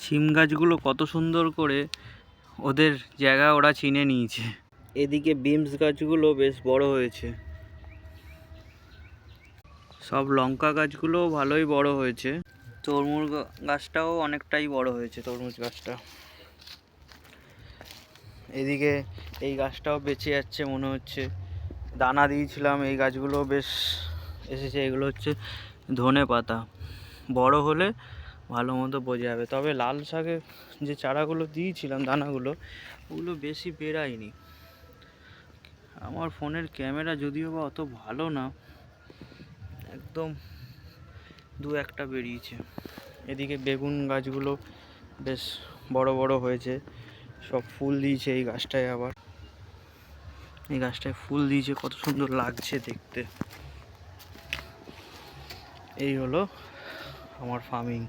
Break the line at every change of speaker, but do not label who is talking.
সিম গাছগুলো কত সুন্দর করে ওদের জায়গা ওরা চিনে নিয়েছে। এদিকে বিমস গাছগুলো বেশ বড় হয়েছে, সব লঙ্কা গাছগুলো ভালোই বড় হয়েছে। তরমুজ গাছটাও অনেকটাই বড় হয়েছে, তরমুজ গাছটা। এদিকে এই গাছটাও বেঁচে যাচ্ছে মনে হচ্ছে, দানা দিয়েছিলাম। এই গাছগুলো বেশ এসেছে। এগুলো হচ্ছে ধনে পাতা, বড় হলে ভালো মতো বোঝা যাবে। তবে লাল শাকের যে চারাগুলো দিয়েছিলাম, দানাগুলো, ওগুলো বেশি বেরায়নি। আমার ফোনের ক্যামেরা যদিও বা অত ভালো না, একদম দু একটা বেরিয়েছে। এদিকে বেগুন গাছগুলো বেশ বড় বড় হয়েছে, সব ফুল দিয়েছে। এই গাছটায় আবার, এই গাছটায় ফুল দিয়েছে, কত সুন্দর লাগছে দেখতে। এই হলো আমার ফার্মিং।